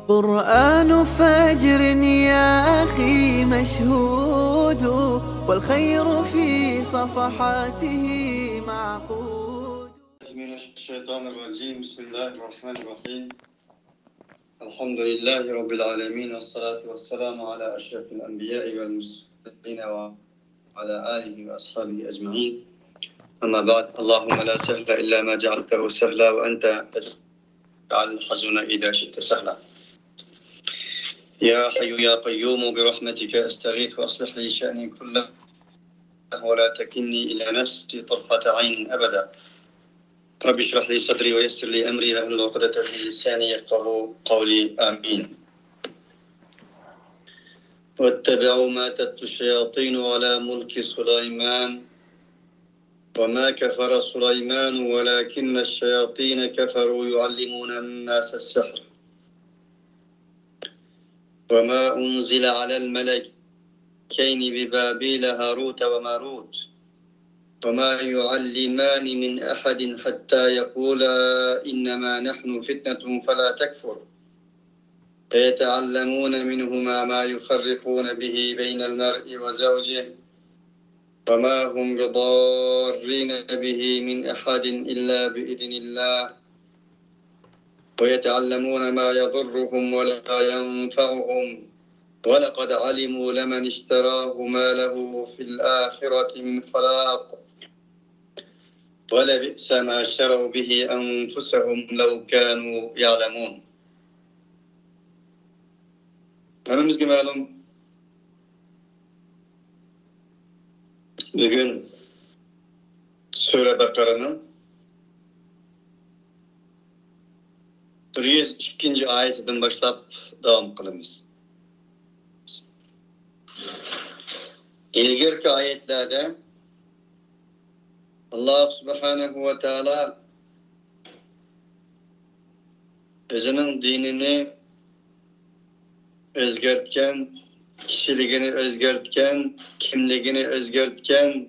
قرآن فجر يا أخي مشهود، والخير في صفحاته معقود. من الشيطان الرجيم. بسم الله الرحمن الرحيم. الحمد لله رب العالمين، والصلاة والسلام على أشرف الأنبياء والمرسلين وعلى آله وأصحابه أجمعين. أما بعد، اللهم لا سهل إلا ما جعلته سهلا، وأنت تجعل الحزن إذا شئت سهلا. يا حي يا قيوم برحمتك أستغيث، وأصلح لي شأني كله ولا تكلني إلى نفسي طرفة عين أبدا. رب اشرح لي صدري ويسر لي أمري واحلل عقدة من لساني يفقهوا قولي. آمين. واتبعوا ما تتلو الشياطين على ملك سليمان، وما كفر سليمان ولكن الشياطين كفروا يعلمون الناس السحر، وما أنزل على الملكين ببابيل هاروت وماروت، وما يعلمان من أحد حتى يقولا إنما نحن فتنة فلا تكفر، فيتعلمون منهما ما يفرقون به بين المرء وزوجه، وما هم بضارين به من أحد إلا بإذن الله، ويتعلمون ما يضرهم ولا ينفعهم، ولقد علموا لمن اشتراه ما له في الآخرة من خلاق، ولبئس ما شروا به أنفسهم لو كانوا يعلمون. Önümüzde malum bugün Sure Bakara'nın 102. ayetinden başlap devam kılımız. İlgirki ayetlerde Allah Subhanahu ve Teala özünün dinini özgertken, kişiliğini özgertken, kimliğini özgertken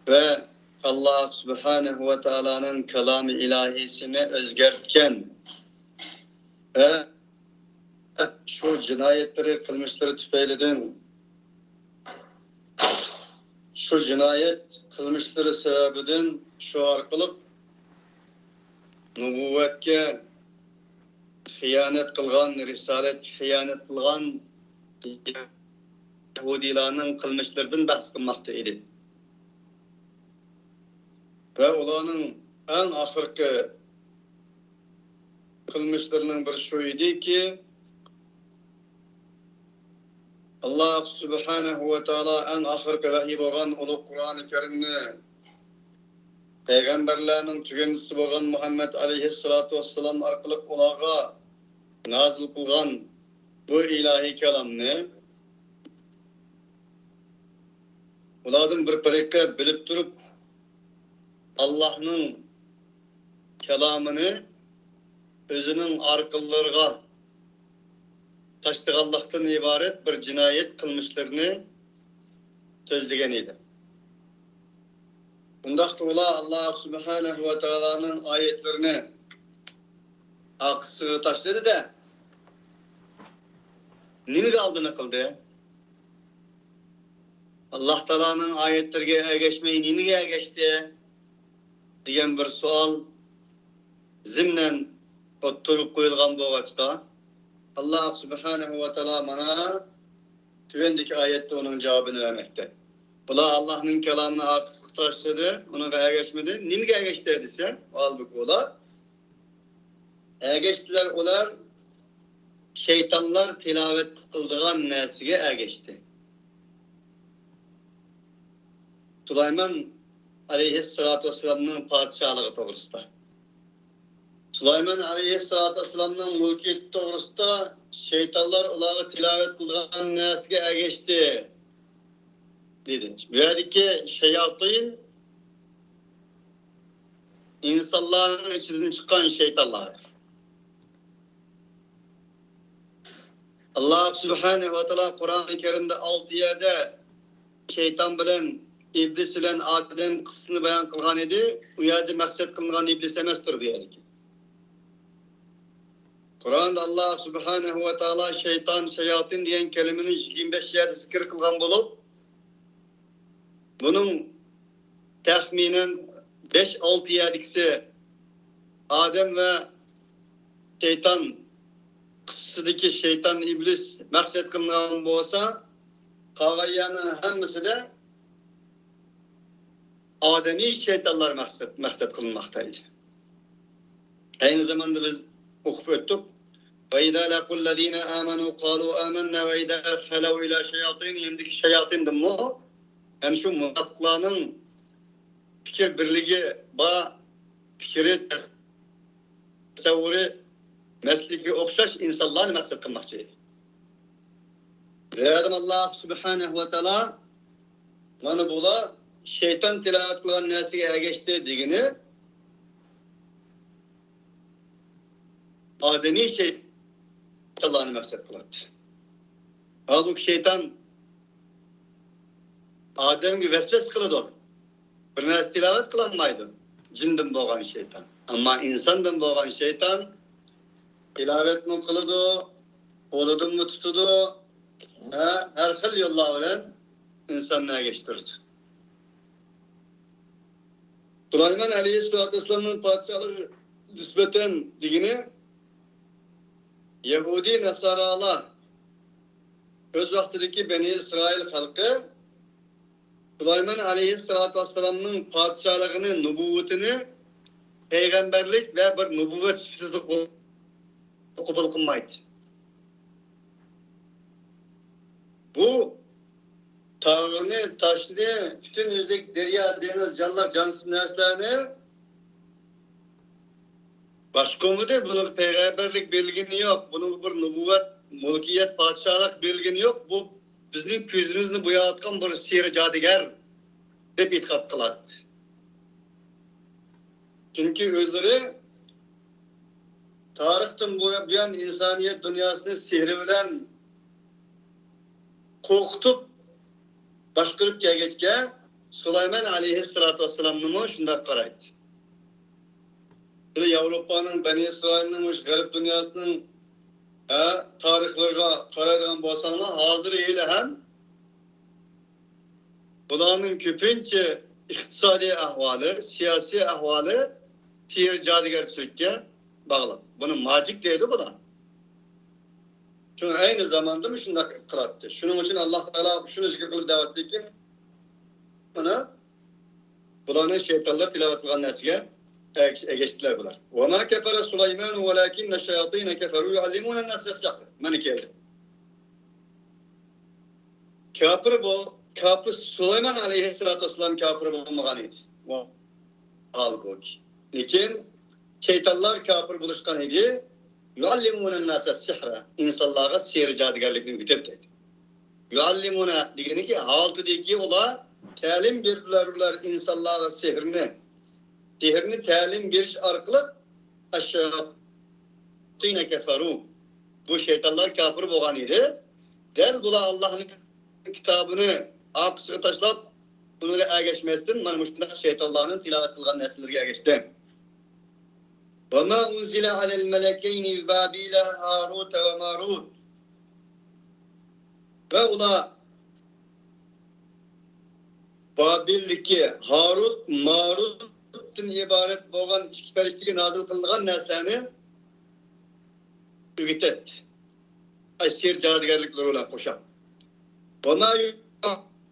ve Allah Subhanahu ve Teala'nın kelam-ı ilahisini özgertken ve şu cinayetleri kılmışları tüfeyleden, şu cinayet kılmışları sebebiden şu arkalık nübüvvetke hıyanet kılgan, risalet hıyanet kılgan Yahudilarının kılmışlarından bahs kılmakta idi. Ve olanın en ahırkı kılmışlarının bir şu idi ki Allah Subhanahu ve Teala en ahırkı rahib olan ulu Kur'an-ı Kerim'ni Peygamberlerinin tügendisi olan Muhammed Aleyhissalatu Vesselam arkalık olağa nazil kılgan bu ilahi kelamını ulardan bir parikle bilip durup Allah'ın kelamını özünün arkalarına taştıgallıktan ibaret bir cinayet kılmışlarını sözlegen idi. Bundaqda ular Allah Subhanahu ve Teala'nın ayetlerini aksı taşladı da nini kaldığını kıldı? Allah Teala'nın ayetlerine geçmeyi nini geçti diyen bir sual zimnen oturup koyulgan boğaçka Allah Subhanahu ve Teala bana tüvendeki ayette onun cevabını vermekte. Bula Allah'ın kelamını artık taşladı, onu geçmedi. Nini geçti dediyse, halbuki olar geçtiler, olar şeytanlar tilavet kıldığan nesige geçti. Süleyman Aleyhissalatu Vesselam'ın padişahlığı doğrusunda. Süleyman Aleyhissalatu Vesselam'ın mülkiyeti doğrusunda şeytanlar onları tilavet kıldığan nesige geçti dedi. Böyleki şeyatın insanların içinden çıkan şeytanlardır. Allah Subhanahu ve Teala Kur'an-ı Kerim'de 6 yerde şeytan bilen iblis bilen Adem kısmını bayan kılgan idi. Bu yerde maksat kılgan iblis emestir diyerek. Kur'an'da Allah Subhanahu ve Taala şeytan, şeyatin diyen kelimenin 25 yerde zikir kılgan bulup, bunun tahminen 5-6 yerdikisi Adem ve şeytan kıssadaki şeytan iblis maksat kılgan bolsa, kağayyanın hemmisi de Ademi şeytanlar maksat kılınmaktaydı. Aynı zamanda biz okup öttük. وَاِذَا لَقُوا الَّذ۪ينَ آمَنُوا قَالُوا آمَنَّا وَاِذَا خَلَوْا اِلَى شَيَاطِينِ Yemdeki şeyatindim mu? Hem şu mutlağının fikir birliği, fikri, tesavvuri, mesleki okşaş insanlarını maksat kılmakçıydı. Ve adam Allah Subhanahu ve Teala bana bula şeytan tilavet kılan nesiye geçti digini Ademi şeytanlarını maksat kıladı. Halbuki şeytan Adem'i vesves kılıdı. Bir nesi tilavet kılanmaydı. Cindim boğan şeytan. Ama insandım boğan şeytan tilavet mi kılıdı, oludum mu tutudu, her xil yollarla insanlığa geçtirdi. Süleyman Aleyhisselatü Vesselam'ın padişahlığı nispeten digini Yahudi Nasaralar öz vaktideki Beni İsrail halkı Süleyman Aleyhisselatü Vesselam'ın padişahlığını, nübüvvetini peygamberlik ve bir nübüvvet sıfatı kabul kılmaydı. Bu tağını, taşını, bütün yüzdeki derya, deniz, canlar, cansız neslerini başka mı değil, bunun peygamberlik bilgini yok, bunun bir nübüvvet, mülkiyet, padişahlık bilgini yok. Bu bizim gözümüzü boyatkan bir sihir cadıgar deb itiqad kıladı. Çünkü özleri tarihten buyan insaniyet dünyasını sihri bilen korkutup başkırıp geçken Süleyman Aleyhisselatü Vesselam'ın şundak karaydı. Avrupa'nın, Beni İsrail'nin, garip dünyasının tarihlerine karaydıgan bolsanlar hazır eyle hem bularning köpünçe iqtisadi ahvali, siyasi ahvali sihir cadıgarchilikka bağlı. Bunu magic deydi bu da. Çünkü aynı zamanda mı şundak kılattı. Şunun için Allah Teala şunu zikir kılıp davet etti ki bularning şeytanlar tilavet kılgan narsaga geçtiler bular. وَمَا كَفَرَ سُلَيْمَانُ وَلَكِنَّ الشَّيَاطِينَ كَفَرُوا يُعَلِّمُونَ النَّاسَ السِّحْرَ Mani keldi. Kafir Süleyman Aleyhisselatü Vesselam kafir olmagan idi. Halbuki. Lekin şeytanlar kafir buluşkan idi. يُعَلِّمُونَ النَّاسَ السِّحْرَ İnsanlara sihir cadıgarlıkını gütüp dedi. يُعَلِّمُونَ degeni ki haltıdaki ola talim berdiler insanlara sihirini talim beriş arqılıq aşşayatîne keferû. Bu şeytanlar kafir bolgan idi. Del bula Allah'ın kitabını aqsıga taşlap bunu ergeçmestin mana muşundaq şeytanların tilavet kılgan nesillerge ergeçti. Ve ma unzile alel melekeyni bi Babil Harut ve Marut. Ve ula Babildeki Harut, Marut'un ibaret bolgan iki periştigi nazil kılıngan neslerini ügütet. Sihir cadıgarlıkları olan koşan. وَمَا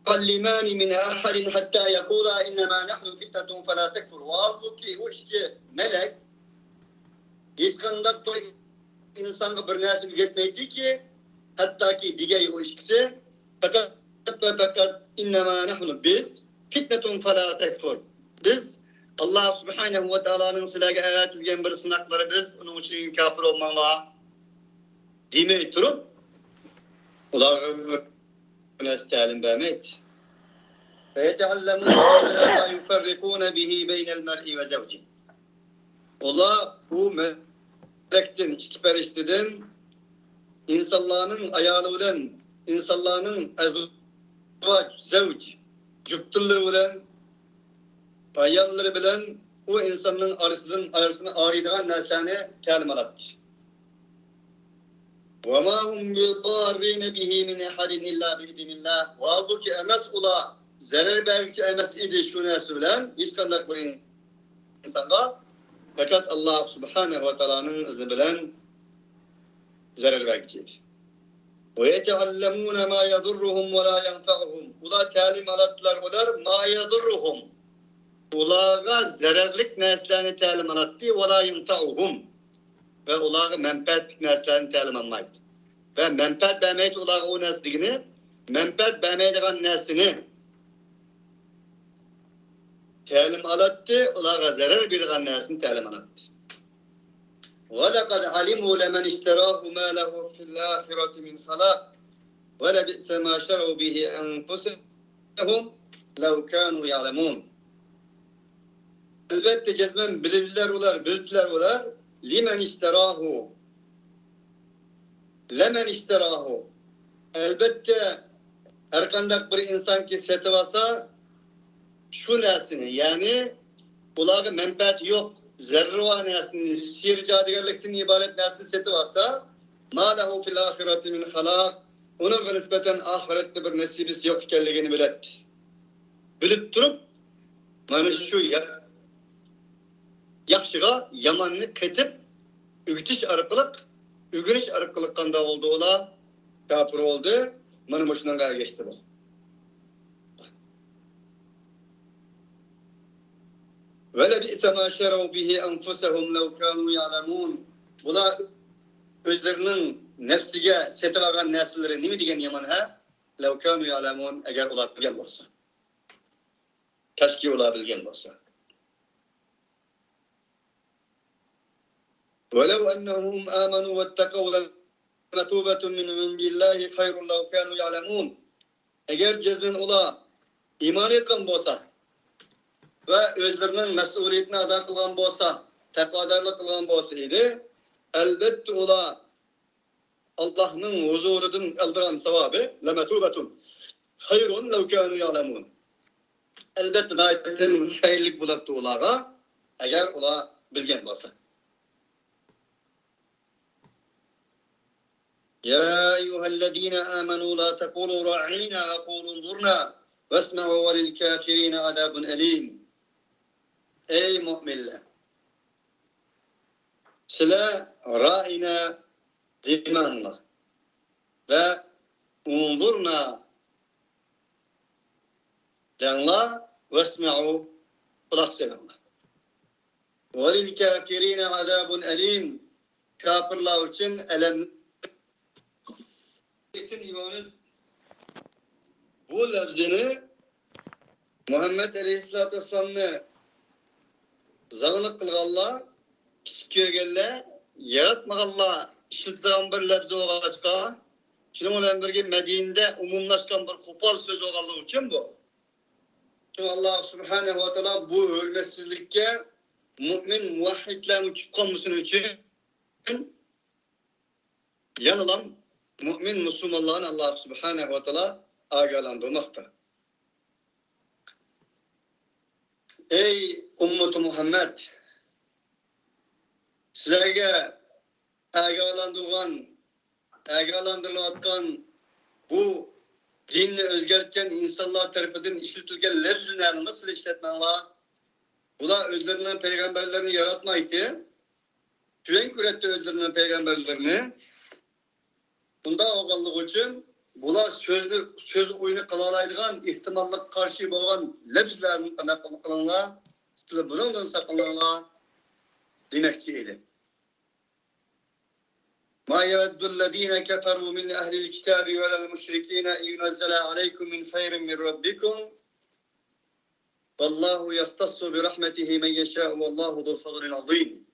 يُعَلِّمَانِ مِنْ أَحَدٍ حَتَّى يَقُولَا اِنَّمَا نَحْنُ فِتَّةٌ فَلَا تَكْفُرُ. Halbuki o iki melek İskandak insanı bir nesli ügetmeydi ki hatta ki diğer o ikisi fakat اِنَّمَا نَحْنُ biz fitnetun فَلَا تَكْفُرُ. Biz Allah Subhanahu ve Teala'nın silahı öğretilgen bir sınakları biz onun için kafir olmama demeyi durup ular nesli talim vermeydi. فَيَتَعَلَّمُونَ مَا يُفَرِّقُونَ بِهِ بَيْنَ الْمَرْءِ وَزَوْجِهِ. Ola bu melekten, iki perişteden insanların ayağıyla, insanların ezvaç, zevç, cüptülleri bilen, ayarları bilen o insanın arasını ağrıydıgan neslerini talim alattı. وَمَا هُمْ بِضَارِّينَ بِهِ مِنْ أَحَدٍ إِلَّا بِإِذْنِ اللّٰهِ. Halbuki emes ula, zarar belki emes idi şu nesi bilen, hiç kandak bir insana, fakat Allah Subhanahu ve Taala'nın izni bilen zarar belki. وَيَتَعَلَّمُونَ مَا يَضُرُّهُمْ وَلَا يَنْفَعُهُمْ. Ula talim alattılar olar, مَا يَضُرُّهُمْ. Ulağa zararlık neslerini talim alattı, وَلَا يَنْفَعُهُمْ. Ve ulağa menfaatlik neslerini talim almaydı. Ve menfaat vermeydi ulağa o nesligini, menfaat vermeydiğen neslini talim alattı, ulağa zarar bildiğen neslini talim alattı. وَلَقَدْ عَلِمُوا لَمَنْ اشْتَرَاهُ مَا لَهُ فِي الْآخِرَةِ مِنْ خَلَاقٍ وَلَبِئْسَ مَا شَرَوْا بِهِ أَنْفُسَهُمْ لَوْ كَانُوا يَعْلَمُونَ. Elbette cezmen bilirler olar, limen işterahu. Lemen işterahu. Elbette erkandak bir insan ki setivasa şu nesini, yani ulağı menfaat yok, zerruva nesini, şiir cadigarlıktan ibaret nesini setivasa ma lehu fil ahireti min halak, onun nispeten ahirette bir nesibisi yok ikenligini biletti. Bilip durup yani şu yaxşıga yamanını ketip ügünüş arkalıkanda oldu ola kafir oldu. Mana boşundan gayrı geçti bu. وَلَبِئْسَ مَا شَرَوْا بِهِ أَنْفُسَهُمْ لَوْ كَانُوا يَعْلَمُونَ. Bula özlerinin nefsige setip algan nesilleri nimi degen yaman ha? لَوْ كَانُوا يَعْلَمُونَ. Eğer ular bilgen olsa. Keşke ular bilgen olsa. وَلَوْ أَنَّهُمْ آمَنُوا وَاتَّقَوْا لَمَثُوبَةٌ مِنْ عِنْدِ اللّٰهِ خَيْرٌ لَوْ كَانُوا يَعْلَمُونَ. Eğer cezben ula iman etken bolsa ve özlerinin mesuliyetini ada kılgan bolsa, takadarlık kılgan bolsa idi, elbette ula Allah'ın huzurundan aldıran sevabı لَمَثُوبَةٌ خَيْرٌ لَوْ كَانُوا يَعْلَمُونَ. Elbette gayetinin hayırlık bulattı ulağa, eğer ula bilgen bolsa. يا أيها الذين آمنوا لا تقولوا راعينا وقولوا انظرنا واسمعوا وللكافرين عذاب أليم. Ey müminler! Sizler ra'ina demanla ve unzurna denla vesma'u kulak sevenla. وَلِلْكَافِرِينَ عَذَابٌ أَلِيمٌ. Kafirler için bu lafzını Muhammed Aleyhisselatü Vesselam'ı zağılık kılganlar, kichik köylüler, yaratmaganlar işletilen bir lafzı olacaksa, şunun bilen birge Medine'de umumlaşkan bir kupal söz olganlığı için bu. Çünkü Allah Subhanahu ve Teala bu ölmesizlikке mümin muvahhidlerin çıkmaması için yanılan mümin Müslümanların Allah Subhanahu ve Teala agalandırmakta. Ey ümmeti Muhammed! Sizlerge agalandırılatkan bu dinni özgertken insanlar tarafından işletilgen lafzını nasıl işletmenler? Bula özlerinin peygamberlerini yaratmaydı. Tüvenk üretti özlerinin peygamberlerini. Bunda oğallık için bula söz oyunu kılalaydıgan ihtimallık karşı boğan lafzlarını kılınlar. Size bundan sakınlarlar demekçiydi. Ma yeveddüllezine keferu min ehlil kitabi velel müşrikine yunezzele aleykum min hayrin min rabbikum. Vallahu yahtassu bi rahmetihi men yeşâ'u vallahu zul fadlil azîm.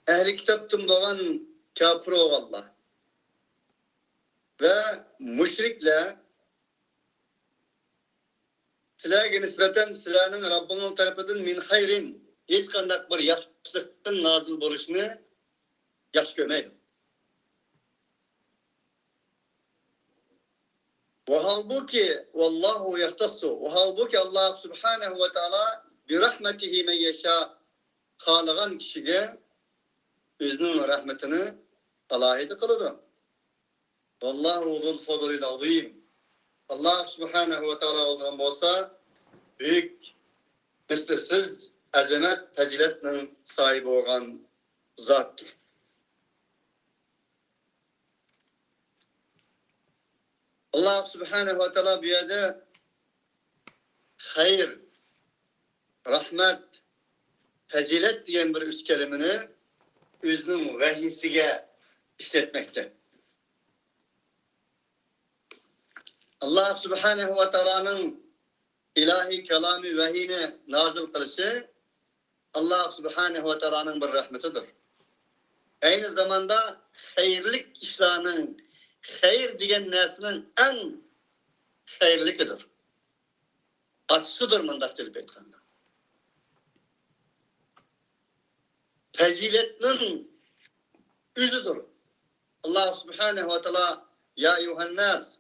Ehli kitaptın boğan kafir oğallar ve müşrikler sizlerge nispeten sizlerinin Rabbinin tarafından min hayrin hiç kandak bir yaxşılıktan nazil boluşunu yaxşı görmeydi. Ve halbuki vallahu yahtassu ve halbuki Allah Subhanahu ve Teala bi rahmetihi men yeşâ, kâlagan kişiye özünün rahmetini alohida qiladi. Vallahu zul fadlil azim. Allah subhanahu va taolo olgan bo'lsa, büyük, mislsiz azamat, fazilatning sahibi bo'lgan zotdir. Allah subhanahu va taolo bu yerda xayr, rahmat, fazilat degan bir üç kelimini o'zining vahyisiga ishlatmoqda. Allah subhanahu va taoloning ilahi kalami vahiyini nazil qilishi Allah subhanahu va taoloning bir rahmatidir. Aynı zamanda xayrlik ishlarning, xayr degan narsaning eng xayrlikidir. Atsıdır mındaqçılık aytganda. Faziletning özüdür. Allah subhanahu wa ta'ala ya eyyuhannas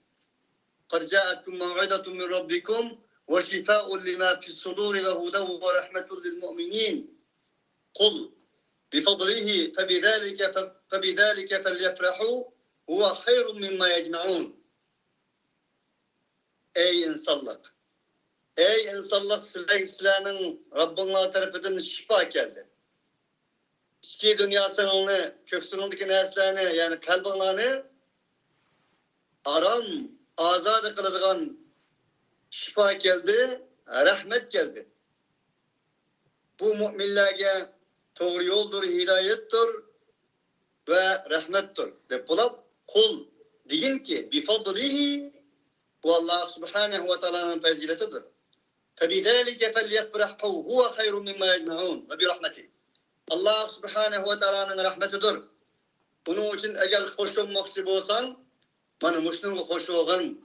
qad ja'akum maw'idatun min rabbikum wa shifaa'un lima fis suduri wa hudan wa rahmatun lil mu'minin. Qul bi fadlihi fabidhalika falyafrahu huwa khayrun mimma yajma'un. Ey insanlar! Ey insanlar, sizlerinin Rabbinler tarafından şifa geldi. İçki dünyasını, köksünündeki neslerini, yani kalbinlerini aram, azad kılıdığın şifa geldi, rahmet geldi. Bu müminlerge doğru yoldur, hidayettir ve rahmettir. De bulab kul deyin ki, bifadlihi bu Allah subhanahu ve ta'ala'nın faziletidir. فَبِذَٰلِكَ فَلْيَفْرَحُوا هُوَ خَيْرٌ مِمَّا يَجْمَعُونَ وَبِرَحْمَتِهِ. Allah subhanahu ve ta'ala'nın rahmetidir. Bunun için eğer hoş olmakçı olsan, bana muşnun hoş olgan,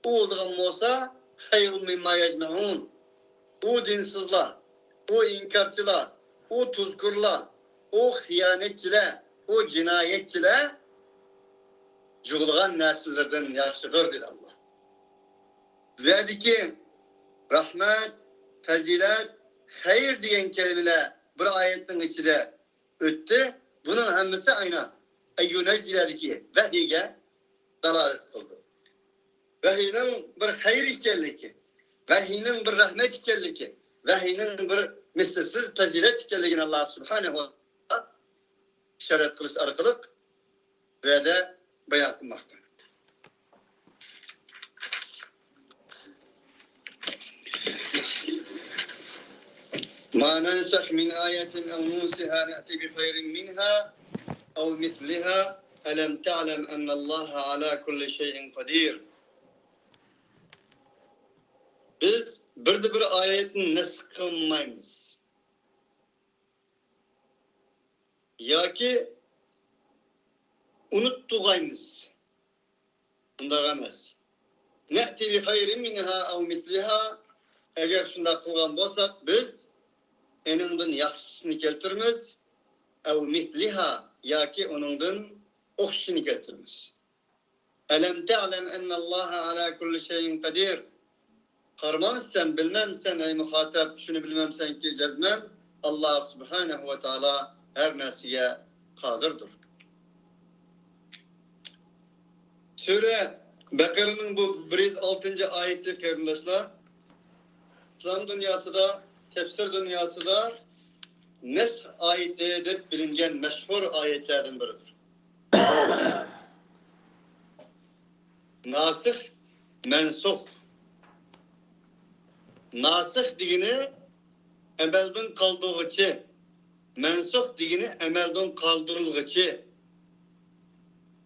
olduğun olsa خَيْرٌ مِمَّا يَجْمَعُونَ. O dinsizler, o inkarçılar, o tuzkurlar, o hıyanetçiler, o cinayetçiler cığılgan nesillerden yaşlıdır dedi Allah. Dedi ki rahmet, fazilet, hayır diyen kelimeler bir ayetin içinde öttü. Bunun hemmesi aynı. Eyyunezziledeki vahiyge dalalet kıldı. Vahiyinin bir hayır ikenliki, vahiyinin bir rahmet ikenliki, vahiyinin bir mislsiz fazilet ikenligini Allah subhanahu wa ta'ala işaret kılıç arkalık ve de beyan kılmakta. ما ننسخ من آية أو ننسها نأتي بخير منها أو مثلها ألم تعلم أن الله على كل شيء قدير. Biz bir ayetin nesk kılmayız. Ya ki unuttuğayız. Bunda emas. Ne'ti bi hayrin minha aw mitliha. Eğer şunda kılgan bolsak biz eningden yaxşısını keltirmiz, aw mitliha ya ki onundan oxşını keltirmiz. Elem ta'lem ennallaha ala kulli şeyin kadir. Qarmamsan, bilmemsen ey muhatap, şunu bilmemsen ki cezmen Allah subhanahu ve taala her nasiye kadirdir. Sure Bakara'nın bu 106. ayeti kardeşler, İslam dünyasında, tefsir dünyasında Nesh ayeti deb bilingen meşhur ayetlerden biridir. Nasih, mensuh. Nasih degini emelden kaldırıcı, mensuh degini emelden kaldırılgıcı.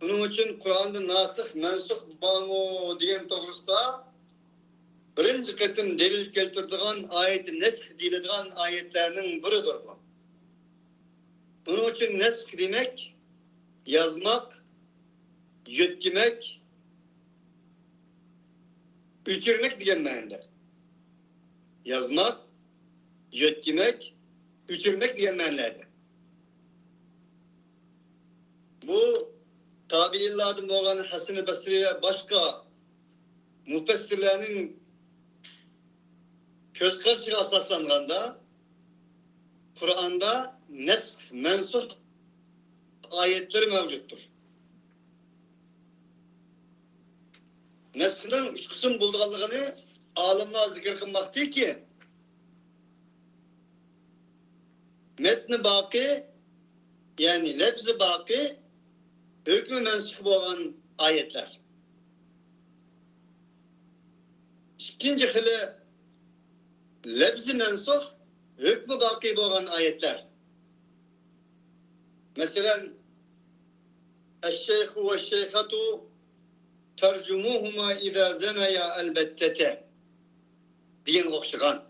Bunun için Kur'an'da nasih, mensuh bağımı diyen doğrusunda birinci kıtım delil keltirdiğin ayeti nesk deyildiğin ayetlerinin biridir bu. Bunun için nesk demek, yazmak, yetkimek, üçürmek diyen meyinde. Yazmak, yetkimek, üçürmek diyen meyinlerde. Bu tabiillardan olan Hasan-ı Basri ve başka müfessirlerinin göz karşıya asaslanğanda Kur'an'da nesk, mensuh ayetleri mevcuttur. neskinin 3 kısım bulduğanlığını alimler zikir kılmaktı ki metni baki yani lebzi baki hükmü mensuh olan ayetler. İkinci hili lebzi mensuh hükmü baki olan ayetler. Mesela eşşeyhu ve şeyhatu tercumuhuma idâ zenaya elbettete diyen okşıgan.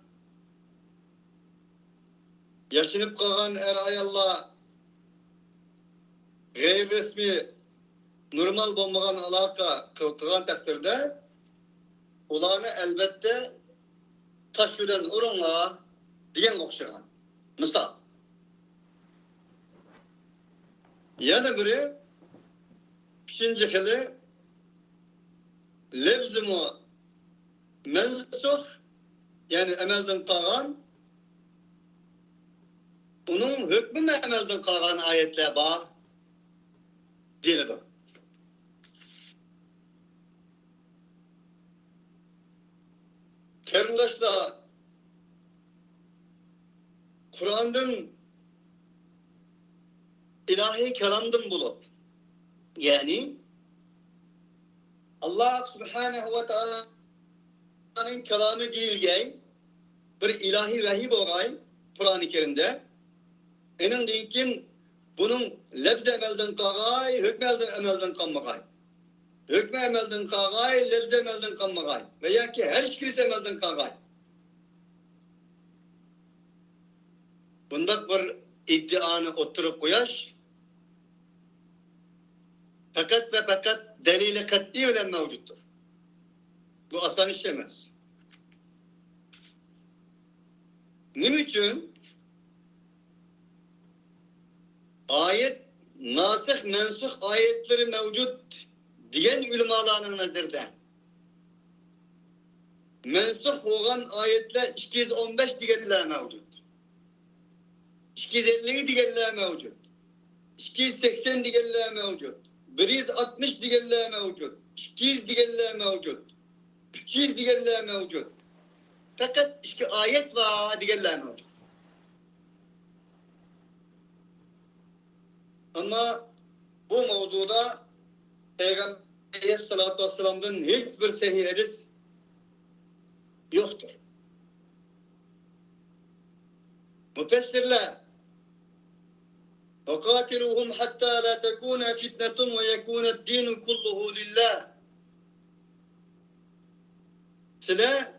Yaşınıp kalan ayallah gayri resmi normal bulmagan alaka kıltıgan takdirde ulanı elbette taşıdan urunla diyen okşagan. Misal. Yana biri üçüncü hili lebzimu mensuh yani emelden kalan onun hükmü mü emelden kalan ayetler var diyelim. Kerimdaşlar Kur'an'dan ilahi kelamdan bulup yani Allah subhanahu ve ta'ala'nın kelamı değilgey bir ilahi vahiy bolgay Kur'an-ı Kerim'de enin deykin bunun lebze emelden kagay, hükmü emelden kanmagay. Hükmü emelden kagay, lebze emelden kanmagay. Veya ki her şikilisi emelden kagay. Bundak bir iddianı oturup koyaş fakat ve fakat delile kat'i bilen mevcuttur. Bu asan iş demez. Niçin? Ayet, nasih, mensuh ayetleri mevcut diyen ulemaların nazarında. Mensuh olan ayetler 215 diyenler mevcut. 250 diyenler mevcut. 280 diyenler mevcut. 160 diyenler mevcut. 200 diyenler mevcut. 300 diyenler mevcut. Fakat işte ayet var diyenler mevcut. Ama bu mevzuda Peygamber Aleyhisselatü Vesselam'dan hiçbir sahih hadis yoktur. Müfessirler وَقَاتِلُوهُمْ حَتَّى لَا تَكُونَ فِتْنَةٌ وَيَكُونَ الدِّينُ كُلُّهُ لِلّٰهِ Size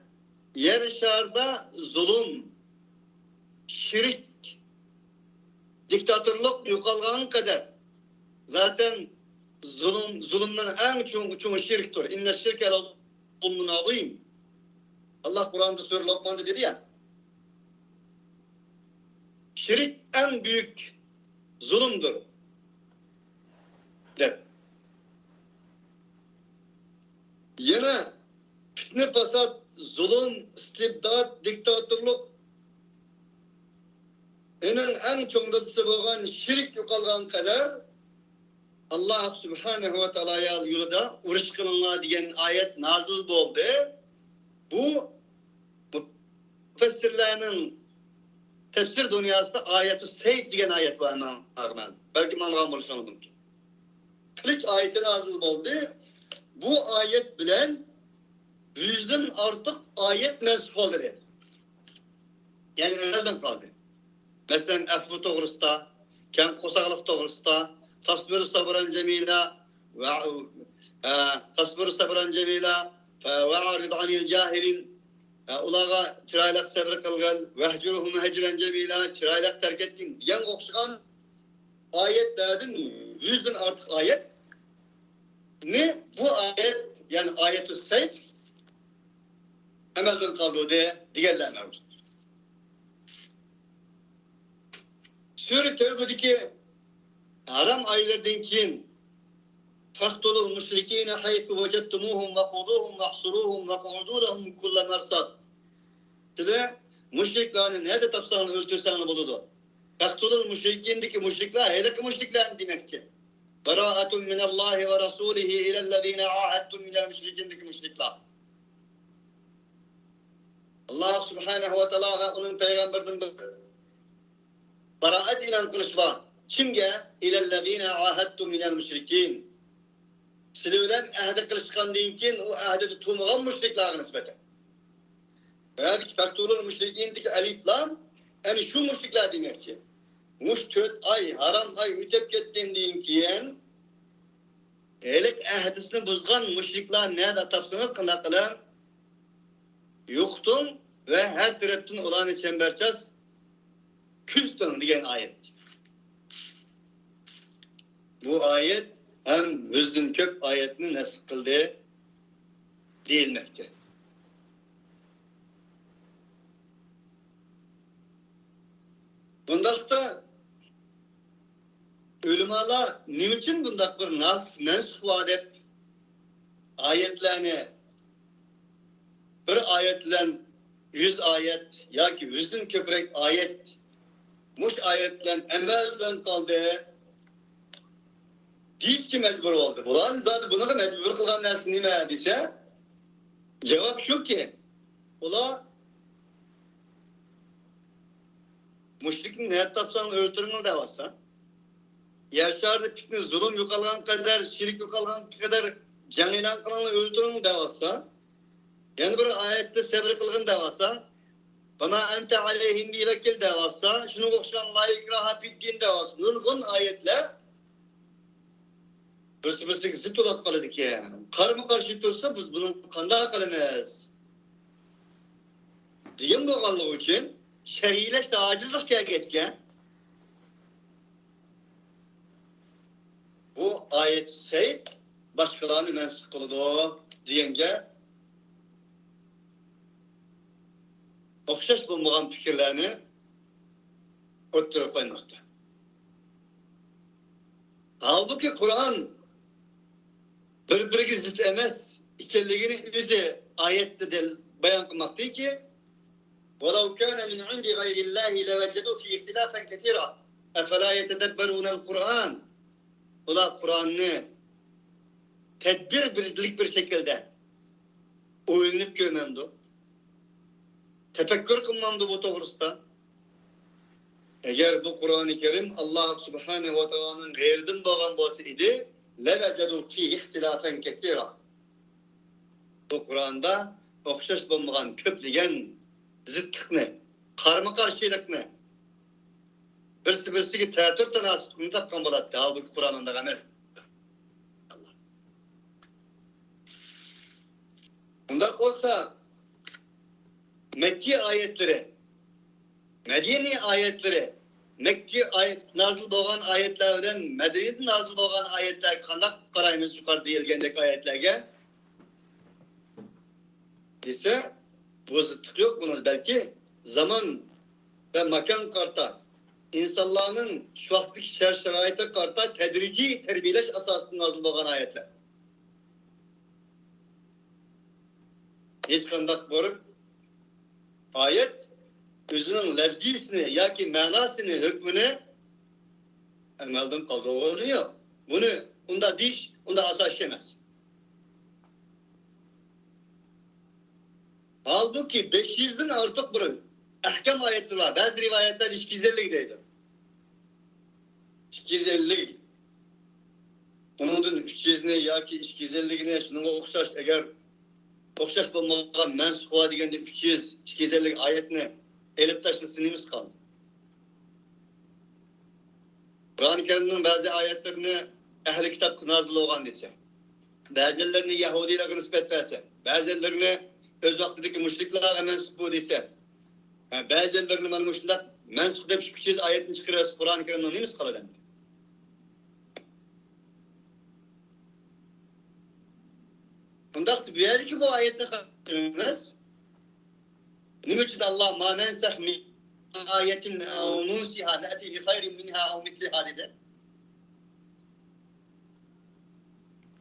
yer şarda zulüm, şirk, diktatörlük yukalğan kadar zaten zulümden en çoğu şirktir. İnne şirke la zulmün azim. Allah Kur'an'da Sure Lokman'da dedi ya. Şirk en büyük zulümdür. Der. Yine fitne fasat, zulüm, istibdat, diktatörlük en çoğundatısı boğan şirk yukalğan kadar Allah Subhanahu ve Teala'ya yolunda uruş kılınma diyen ayet nazil oldu. Bu müfessirlerinin tefsir dünyasında ayet-i seyf diyen ayet var mı? Belki manğam oluşamadım ki. Kılıç ayeti nazil oldu. Bu ayet bilen yüzden artık ayet mensup oldu. Yani nereden kaldı? Mesela effu doğrusta, kem kusaklık doğrusta, tasbir sabran cemila ve tasbir sabran cemila ve arid anil cahilin ulağa çıraylık sabır kılgal vehcuruhum hecren cemila çıraylık terk ettin diyen okşugan ayetlerden yüzden artık ayet ne bu ayet yani ayet-i seyf emelden kaldığı diğerler mevcut. Sure Tevbe'deki haram aylardan keyin faktulul müşrikine haythu vecettumuhum ve huduhum ve hsuruhum ve ku'udulahum kulla mersad. Size müşriklerini nerede tapsanız öldürsanız buludu. Faktulul müşrikindeki müşrikler helaki müşrikler demekçi. Beraatun minallahi ve rasulihi ilellezine ahadtum minel müşrikindeki müşrikler. Allah subhanahu ve teala ve onun peygamberinin beraat ilan kılışma. Kimge? İlellezine ahadtum minel müşrikin. Sizlerden ahde kılışkan deyinkin o ahde tutulmayan müşriklere nispeten. Yani faktörün müşrikindeki alif lam yani şu müşrikler demekçi. Muş 4 ay haram ay ötep ketken deyinkin elik ahdisini buzgan müşrikler nerede tapsınız kına kılın? Yoktun ve her taraftan olan çemberçaz küstün diyen ayet. Bu ayet hem Hüznün Köp ayetini nasıl kıldı değilmekte. Bundakta ulemalar niçin bundak bir mensuh edip ayetlerini bir ayetlen 100 ayet ya ki 100'ün köprek ayet muş ayetlen emelden kaldı. Diz ki mecbur oldu. Bulan zaten bunu da mecbur kılan nersi nime dese cevap şu ki ula müşrikin ne tapsan öldürünü de varsa yaşarda pikni zulüm yukalgan kadar şirik yukalgan kadar canilan kılanı öldürünü de varsa yani bir ayette sabır kılgın da varsa bana ente aleyhim bir vekil de varsa şunu okşan layık rahat bitkin de varsa nurgun ayetle birisi zıt olarak kalırdık ya. Karma karşı dursa biz bunun kanda kalamayız. Diyem bu kallığı için şerileşte acizlik ya geçken bu ayet seyit başkalarını mensup kıldı diyenge okşaş bulmayan fikirlerini ortaya koymakta. Halbuki Kur'an birbirine zıt emez. İkiliğini yüzü ayette de beyan kılmak değil ki وَلَوْ كَانَ مِنْ عِنْدِ غَيْرِ اللّٰهِ لَوَجَّدُوا فِي اِخْتِلَافًا كَثِيرًا اَفَلَا يَتَدَبَّرُونَ الْقُرْآنِ Ula Kur'an'ı tedbirlik bir şekilde oyunluk görmemdi. Tefekkür kılmamdı bu doğrusta. Eğer bu Kur'an-ı Kerim Allah Subhanahu ve Teala'nın gayriden doğan olsaydı لَوَجَدُوا فِي اِخْتِلَافًا كَثِيرًا Bu Kur'an'da okşaş bulmayan köpligen zıtlık karma karşılık ne? Birisi teatür tanasını tapkan bulattı. Halbuki Kur'an'ında gamel. Bundan olsa Mekki ayetleri, Medine ayetleri, Mekki ayet, nazil doğan ayetlerden Medine'de nazil doğan ayetler kandak karayımız yukarı deyilgendeki ayetlerge ise bu zıtlık yok bunun belki zaman ve makan karta insanların şu vaktaki şeraite karta tedrici terbiyeleş asasında nazil doğan ayetler. Hiç kandak borup ayet özünün lefzisini ya ki manasını hükmünü emelden kaldırılıyor. Bunu onda diş, onda asas yemez. Halbuki 500'den artık bir ahkam ayetleri var. Bazı rivayetler 250'deydi. 250. Onun 300'üne ya ki 250'ine şununla okşaş eğer okşaş bulmadan mensuha degende 300, 250 ayetine elip taşlı sinimiz kaldı. Kur'an-ı Kerim'in bazı ayetlerini ehli kitap nazil olgan dese, bazılarını Yahudiler'e nispet verse, bazılarını öz vaktideki müşrikler'e mensup bu dese, bazılarını ben müşrikler mensup deyip 200 ayetini çıkarıyoruz Kur'an-ı Kerim'den neyimiz kalır? Bundan bir yer ki bu ayette karşılamaz. Nim için Allah ma nensah min ayetin ev nunsiha ne'ti bi hayrin minha ev mitliha dedi.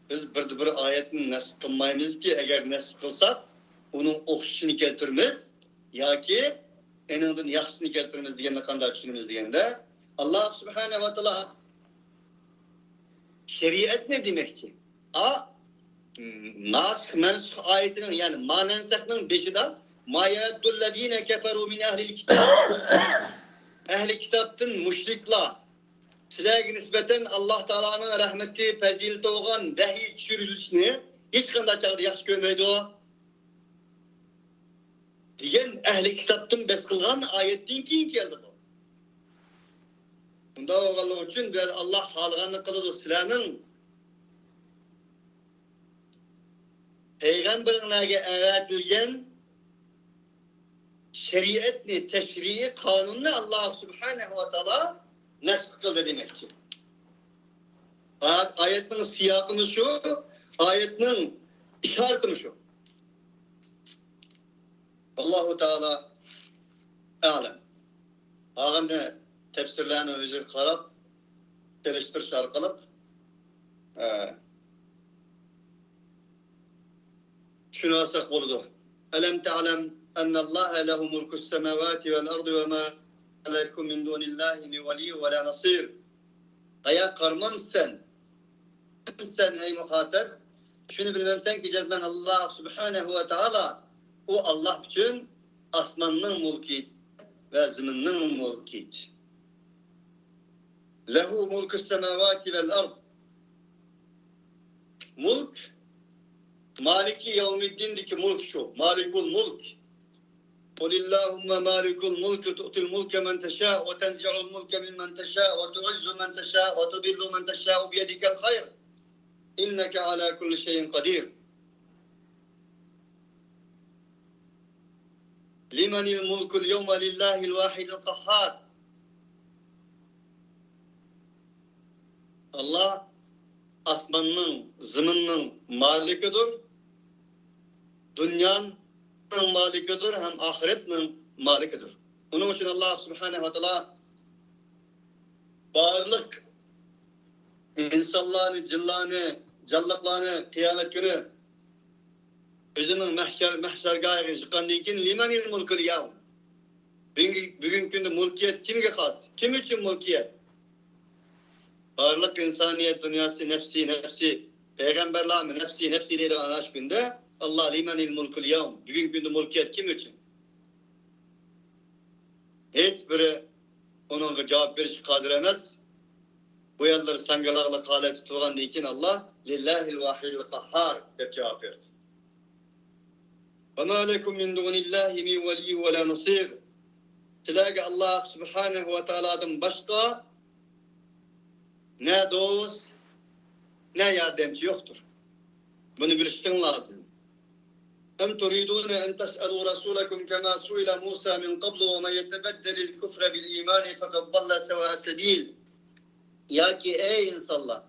Biz bir ayetin nasıl kılmayız ki eğer nasıl kılsak onun okşuşunu keltirmez ya ki enindin yaxşısını keltirmez degende qanday düşünümüz degende Allah Subhanahu ve Teala Şeriat ne demekçi? Nask mensuh ayetinin yani manensakның beşida ma ya'dullezine keferu min ehlil kitab. Ehli kitaptın müşrikler sizlerge nisbeten Allah Taala'nın rahmeti, fezileti olan vahiy düşürülüşünü hiç qanday çağda yaxşı görmeydi o. Diyen ehli kitaptın bes kılgan ayettin keyin geldi bu. Bunda oğallık için Allah halganlık kılıdı sizlerinin Peygamberlerge öğretilgen şeriatni, teşrii, kanununu Allah Subhanahu ve Taala nasıl kıldı demektir. Ayetin siyakını şu, ayetin işaretini şu. Allahu Teala alem. Ağında tefsirlerini özür karab, geliştiriş arkalıp şunu asak oldu. Elem te'alem ennallâhe lehu mulkus semâvâti vel ardı ve mâ lekum min dûnillâhi mi velî ve lâ nasîr. Aya karmam sen ey muhatap, şunu bilmemsen ki cezmen Allah Subhanahu ve Teala o Allah için asmanın mulki ve ziminin mulki. Lehu mulkus semâvâti vel ard. Mulk Maliki yevmiddindeki mulk şu. Malikul mulk. Kulillahümme malikul mulk tu'til mulke men teşâ ve tenzi'ul mulke mimmen teşâ ve tu'izzu men teşâ ve tudillu men teşâ biyedikel hayr. İnneke ala kulli şeyin kadir. Limenil mulkul yevme lillahil vahidil kahhar. Allah asmanın, zımının malikidir. Dünyanın malikidir hem ahiretin malikidir. Onun için Allah Subhanahu ve Teala varlık insanlarını, cillarını, canlıklarını kıyamet günü özünün mahşergahı çıkandan keyin limenil mulkul yevm. Bugün günde mulkiyet kimge has? Kim için mulkiyet? Varlık insaniyet dünyası nefsi peygamberler mi nefsi diye anaş günde Allah limenil mulkul yevm. Bugün günde mulkiyet kim için? Hiçbiri onun cevap veriş kadir emez. Bu yerleri sangalarla kale tutulan için Allah lillahil vahidil kahhar diye cevap verdi. وَمَا لَكُمْ مِنْ دُونِ اللّٰهِ مِنْ وَلِيٍّ وَلَا نَصِيرٍ. Tilâge Allah Subhanahu ve Teala'dan başka ne dost ne yardımcı yoktur. Bunu biliştin lazım. Em turidûne en tes'elû rasûlekum kemâ su'ile Musa min qablu ve men yetebeddelil küfre bil imani fekad dalla sevâ sebil. Ya ki ey insanlar,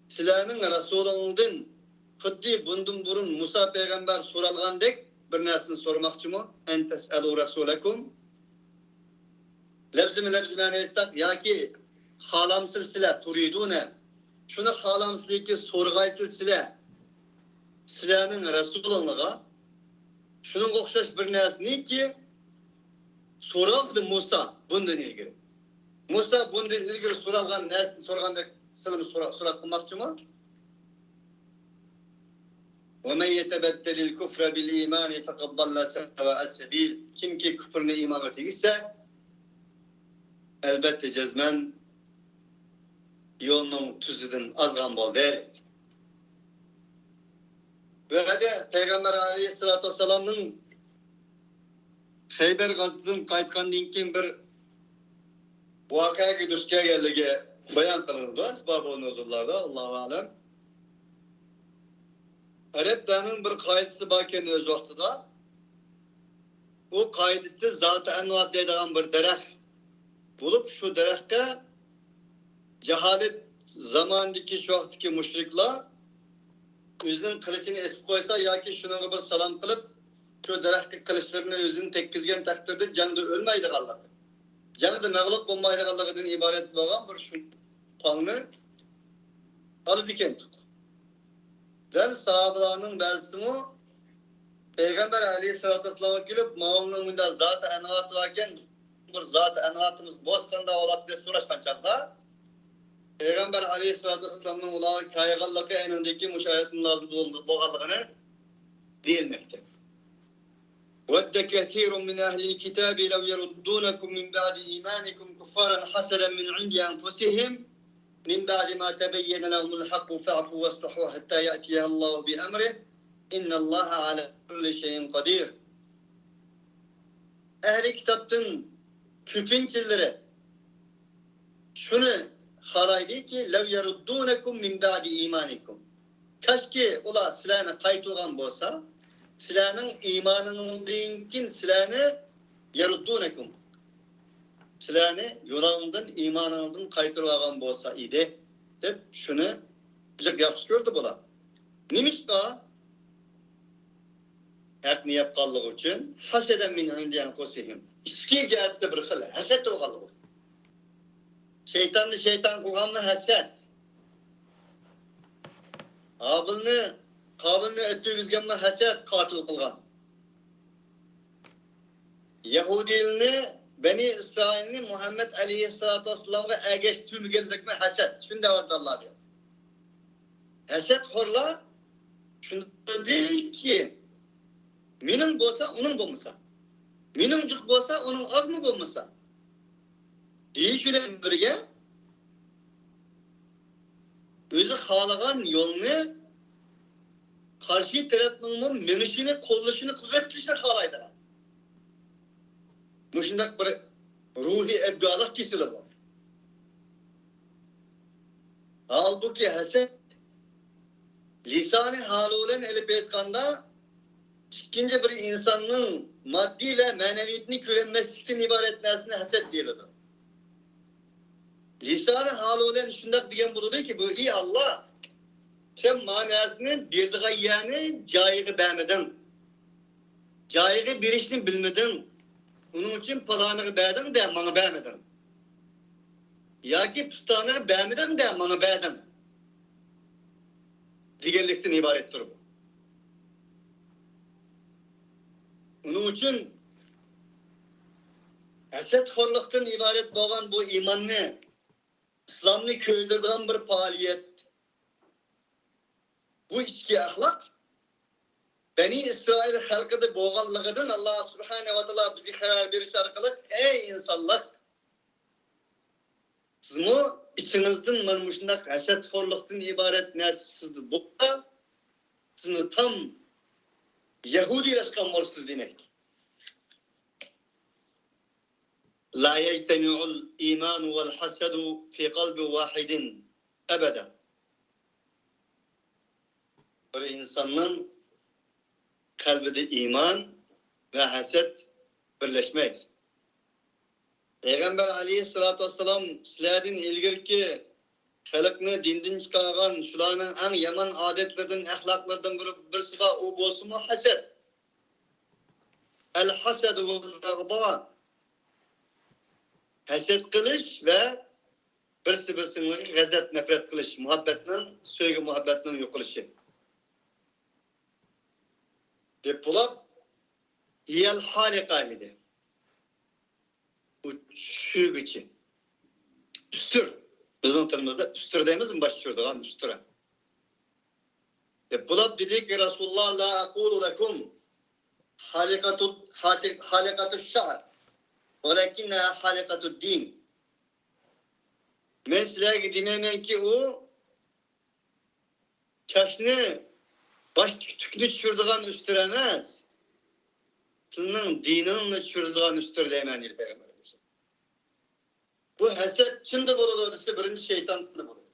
sizlerinin Resulü'nün xuddi bundan burun Musa peygamber soralgandek bir narsani sormoqchi mı? En tes'elû rasûlekum. Lebzimi aytsak yoki xohlamsiz sizlar turidune. Shuni xohlamsizlikka so'rg'aysiz sizlar. Sizlarning rasulunliga shunga o'xshash bir narsaniki so'raldi Musa bundan ilgari. Musa bundan ilgari so'ralgan narsani so'rgandek sizlarni so'rab qilmoqchimi? وَمَنْ يَتَبَدَّلِ الْكُفْرَ بِالْاِيمَانِ فَقَدْ ضَلَّ سَوَاءَ السَّبِيلِ. Kim ki küfrüne imana tegizse elbette cezmen yolunun tüzüdün azgan bol der. Böyle Peygamber Aleyhisselatü Vesselam'ın Xeyber gazıdan qaytqandan keyin bir voqeaga duch kelganligi bayon qilindi asbabun nuzullarda Allohu a'lam. Araplarning bir qoidasi bor ekan o'z vaqtida. O qoidasi zot anvat deydigan bir daraxt bo'lib, shu daraxtga jaholat zamondagi shu vaqtdagi mushriklar o'zining qilichini esib qo'ysa yoki shunga bir salom qilib, shu daraxtga qilichlarini o'zini tekkizgan taqdirda jangda o'lmaydiganligi, jangda mag'lub bo'lmaydiganligidan iborat bo'lgan bir shu ponni olib ekan. Dan sahabalarning ba'zisi Peygamber Aleyhisselatü Vesselam'a kelib, "Ma'lumning bunda zot-i anvat varken bir zot-i anvatimiz bosqanda oladi" deb so'rashgan chaqda Peygamber aleyhissalatu vesselam'ın ulağı kaygallıkı enindeki müşahidetin lazım boğallığını değilmekte. وَدَّ كَثِيرٌ مِنْ أَهْلِ الْكِتَابِ لَوْ يَرُدُّونَكُمْ مِنْ بَعْدِ إِيمَانِكُمْ كُفَّارًا حَسَدًا مِنْ عِنْدِ أَنْفُسِهِمْ مِنْ بَعْدِ مَا تَبَيَّنَ لَهُمُ الْحَقُّ فَاعْفُوا وَاصْفَحُوا حَتَّى يَأْتِيَ اللّٰهُ بِأَمْرِهِ إِنَّ اللّٰهَ عَلَى كُلِّ شَيْءٍ قَدِيرٌ. Ehli kitaptın küpinçilleri şunu halaydı ki lev yeruddunekum min ba'di imanikum. Kaçki ula silahını kaytılgan bolsa, silahının imanının dinkin silahını yeruddunekum. Silahını yolağından imanından kaytılgan bolsa idi. Hep şunu bize yakış gördü bula. Nimiş daha? Hep niyap kallığı için haseden min indiyen kosihim. İski cihette bir hılı, haset olgalığı. Şeytanlı şeytan kılganlı haset. Kabilni öttügüzgenli haset katil kılgan. Yahudilini, Beni İsrail'ini Muhammed Aleyhisselatü Vesselam'a egeç tümgellikme haset. Şunda vardı Allah diyor. Haset horlar, şunda değil ki, benim bolsa, onun bolmasa. Benim cık bolsa, onun az mı bolmasa. İyi şöyle birge, özü halagan yolunu karşı tarafının menişini, kollaşını kuvvetlişler halaydılar. Bu şundak bir ruhi ebdalık kesili var. Halbuki haset lisan-ı halulen elip etkanda ikinci bir insanın maddi ve meneviyetini kürenmezlikten ibaret nesine haset değildir. Lisan-ı halulen şundak diyen buludu ki bu iyi Allah sen manasını bildiği yani cayığı beğenmedin. Cayığı bir işini bilmedin. Onun için palanığı beğendin de bana beğenmedin. Ya ki pustanığı beğenmedin de bana beğendin. Digerlikten ibarettir bu. Onun için hasetxorluktan ibaret bolan bu imanını, İslam'ını köydürgen bir faaliyet. Bu içki ahlak, Beni İsrail halkıda boğallığıdan Allah Subhanahu ve Teala bizi haber veriş arkalık, ey insanlar! Siz mu içinizden varmışındak hasetxorluktan ibaret nesizdi bu da, sizni tam Yahudileşken varsız demek. La yectemi'ul imanu vel hasedu fi kalbi vahidin ebeden. Bir insanın kalbide iman ve haset birleşmez. Peygamber aleyhissalatu vesselam sizlerden ilgirki halkını dinden çıkargan şularının en yaman adetlerden, ahlaklardan birisi o bolsun mu haset. El hasedu vel bagda. Haset kılış ve birisi gazet nefret kılış, muhabbetinin, söylü muhabbetinin yokılışı. Depolap, iyal halika idi. Bu şüg için. Üstür. Bizim tanımızda üstür deyimiz mi başlıyordu? Üstüre. Depolap dedi ki Resulullah la akulu lekum halikatu şa'r. Velakinna halikatu din. Ben size dememem ki o çaşını baş tükünü çürdüğün üstüremez. Senin dinini çürdüğün üstür demen değil Peygamberimiz. Bu haset çinde buludu ise birinci şeytan da buludu.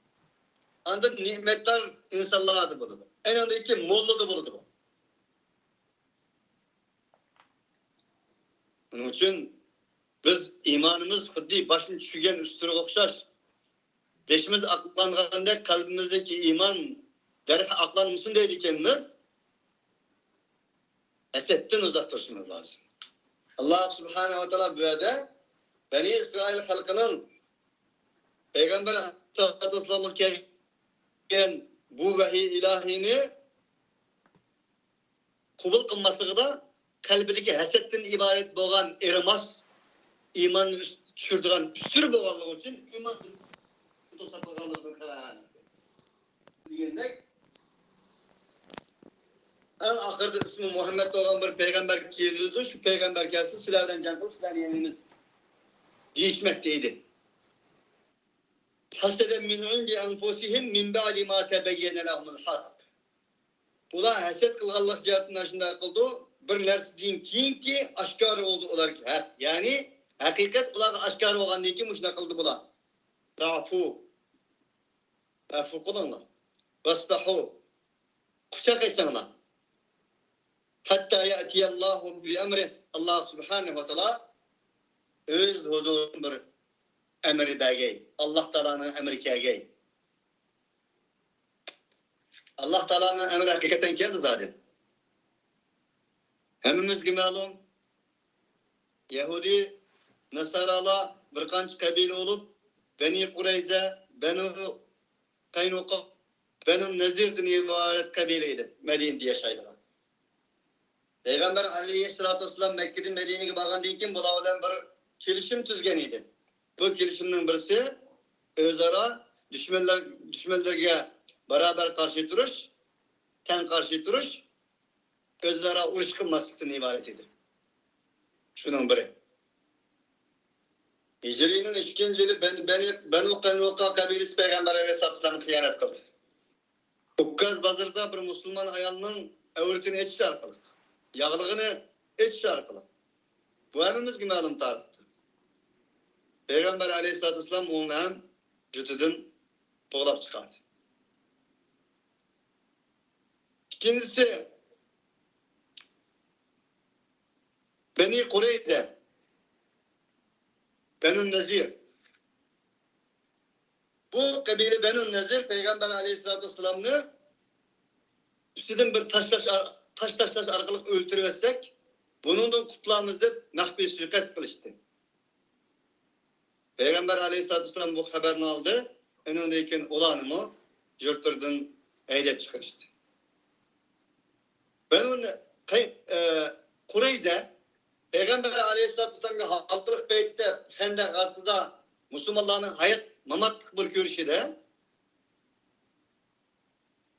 Anda nimetler insanlığa da buludu. En andaki mollu da buludu bu. Bunun için biz imanımız huddi başını çügen üstüne okşar. Beşimiz aklanğanda kalbimizdeki iman derhal aklanmışsın dediğimiz hasetten uzak durmamız lazım. Allah Subhanahu ve Teala burada Beni İsrail halkının Peygamber Aleyhisselatü Vesselam'ın gelen bu vahiy ilahini kubul kılması da kalbideki hasetten ibaret boğan erimas imanı çürdüğün üstür boğanlığı için iman satılganlığını kalan. Diyendek, en ahırda ismi Muhammed olan bir peygamber geliyordu. Şu peygamber gelsin, silahdan can kılıp silahını yenimiz değişmekteydi. Haseden min önce enfusihim min ba'di ma tebeyyene lahumul hak. Ular haset kılganlık cihatından şunda kıldı. Bir nersi deyin ki aşkar oldu olar ki. Yani hakikat ular aşkar olgan değil ki muşna kıldı bular. Ta'fu. Afu kılınlar. Vasbahu. Kuşak etsinler. Hatta ya'tiyallahu bi emrih. Allah subhanahu wa ta'ala öz huzurun bir emri belgey. Allah Teala'nın emri kelgey. Allah Teala'nın emri hakikaten geldi zaten. Hemimizge malum Yahudi, Nasaralar bir qancha kabila olup Beni Qurayza, Benu Qaynuqa, Benu Nazir'den ibaret kabileydi. Medine'de yaşaydılar. Peygamber Aleyhisselatü Vesselam Mekke'den Medine'ye bargandan keyin bular bilan bir kelishim tuzgan edi. Bu kelishimning birisi o'zaro düşmanlarga beraber karşı duruş, ten karşı duruş, o'zaro urush qilmaslikdan iborat edi. Şunun biri. Hicri'nin 2. yılı Benu Qaynuqa kabilesi Peygamber Aleyhisselatü Vesselam'a hıyanet kıldı. Ukkaz bazarda bir Müslüman ayalının avretini etişi arkalı. Yağlığını etişi arkalı. Bu hemimizge malum tarihtir. Peygamber Aleyhisselatü Vesselam onu hem cütüdün boğulap çıkardı. İkincisi Beni Kureyze, Benu Nazir. Bu kabile Benu Nazir Peygamber Aleyhisselatü Vesselam'ını üstüden bir taş arkalık öldürüversek bunundan kutlamız deyip mahbi suikast kılıştı. Peygamber Aleyhisselatü Vesselam bu haberini aldı. Önündeyken olanımı yurtlardan eylep çıkarıştı. Benu Kureyze Peygamber Aleyhisselatü Vesselam'ın halkılık beytte Hendek aslında Müslümanların hayat mamat bir görüşüde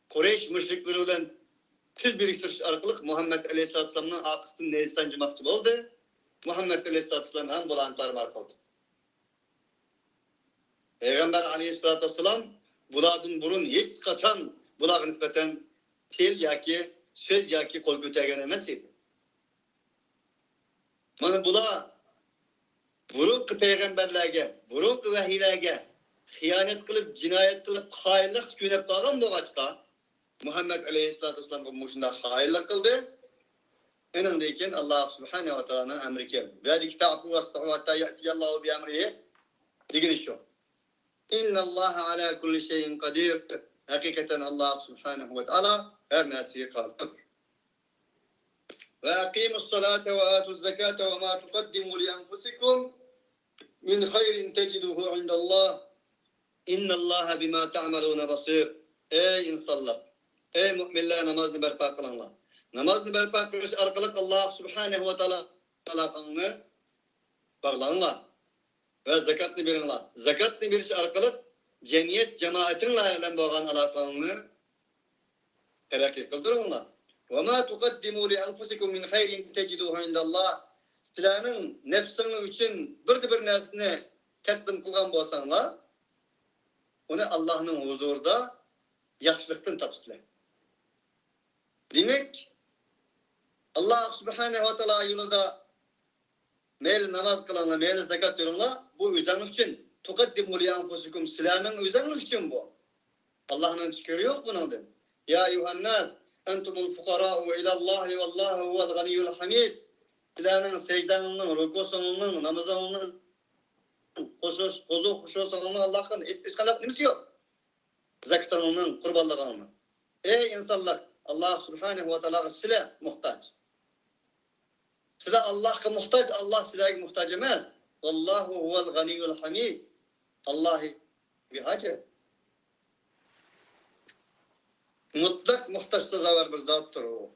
Kureyş müşrikleri olan til biriktiriş arkalık Muhammed Aleyhisselatü Vesselam'ın akısını neyse sancımakçı oldu. Muhammed Aleyhisselatü Vesselam hem bulantılarım arkaldı. Peygamber Aleyhisselatü Vesselam buladın burun hiç kaçan bular nispeten tel yaki söz yaki kol götürgen emas idi. Mana bular burunqi peygamberlerge, burunqi vahiylerge xiyonet qilib, jinoyat qilib, xoinlik jo'nab qolgan bo'lg'achqa Muhammed Aleyhisselatü Vesselamga mushunda xoinlik qildi. Endan keyin Alloh subhanahu va taoloning amri keldi. Zalika ta'fu wasba'u hatta ya'tiyallohu bi amrihi degani shu. İnnalloha ala kulli şeyin qadir. Hakikaten Allah subhanahu ve taala her narsaga qodir. Ve aqimus salate ve atuz zekate ve ma tuqaddimu li enfusikum min hayrin teciduhu indallah. İnnallaha bima ta'maluna basir. Ey insanlar, ey müminler namazını berpa kılanlar. Namazını berpa kılış arkalık Allah subhanahu ve taala alakını bağlanlar. Ve zekatını verinler. Zekatını veriş arkalık cemiyet cemaatinle ayarlan boğan alakanını terakki kıldırırlar. وَمَا تُقَدِّمُوا لِأَنْفُسِكُمْ مِنْ خَيْرٍ تَجِدُوهُ عِنْدَ اللّٰهِ Sizlerin nefsinin için bir nersini takdim kılgan bolsanlar, onu Allah'ın huzurda yaxşılıktan tapsızlar. Demek, Allah subhanahu wa ta'ala yolunda meyli namaz kılanlar, meyli zekat verenler, bu üzeriniz için tuqaddimu li anfusikum silahının üzeriniz için bu. Allah'ın çıkarı yok bunun. Ya eyyuhannas entumul fukara'u ilallahi vallahu huvel ganiyyul hamid. Silahının secdanının, rükusunun, namazının, huşusunun Allah'ın hiç kadar nimsi yok. Zekatının, kurbanlığının. Ey insanlar, Allah subhanahu wa ta'ala silah muhtaç. Silah Allah'a muhtaç, Allah silah'a muhtaç emez. Vallahu huvel ganiyyul hamid. Allah'ı bir hacı. Mutlak muhtaçsa var bir zattır o.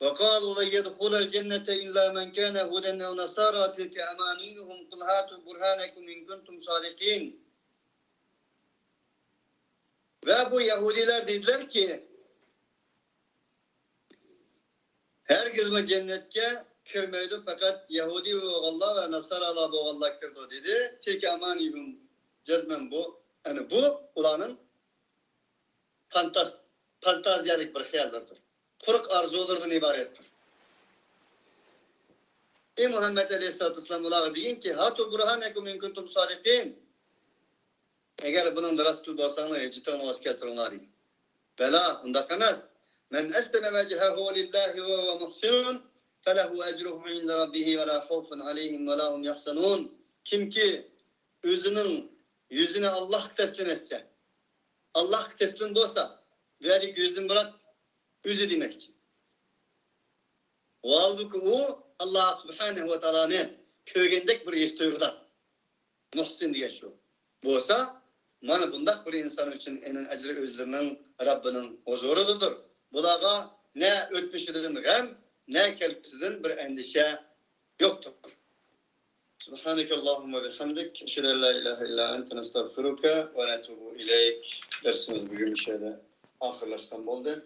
وَقَالُوا لَنْ يَدْخُلَ الْجَنَّةَ إِلَّا مَنْ كَانَ هُودًا أَوْ نَصَارَىٰ تِلْكَ أَمَانِيُّهُمْ قُلْ هَاتُوا بُرْهَانَكُمْ إِنْ كُنْتُمْ صَادِقِينَ Ve bu Yahudiler dediler ki herkes mi cennetke kirmeydi fakat Yahudi ve Allah ve Nasaralar bu Allah kirdi dedi. Tek aman ibn cezmen bu. Yani bu ulanın fantaziyalık bir hayallardır. Kuruk arzulardan ibarettir. Ey Muhammed Aleyhisselatü Vesselam ulağı deyin ki hatu burhanekum in kuntum sadikin. Eğer bunun da rasıl bolsanlar cidden oğaz getirinler. Bela undaq emas. Men esleme vecehehu lillahi ve muhsinun felehu ecruhu inde rabbihi ve la khawfun aleyhim ve la hum yahzanun. Kim ki özünün yüzüne Allah teslim etse, Allah teslim olsa, velik yüzünü bırak, özü demek için. Halbuki o Allah Subhanahu ve Taala'nın kögendek bir istiyurda muhsin diye şu. Bu olsa mana bundaq bir insan için enin ecri özlerinin Rabbinin huzurudur. Bulağa ne ötmüşlüğün gam, ne kelbisinden bir endişe yoktur. Subhaneke Allahumma bihamdik. Eşhedü en la ilahe illa ente nestağfiruke ve netubu ileyk. Dersimiz bugün bir şeyde ahırlaştan oldu.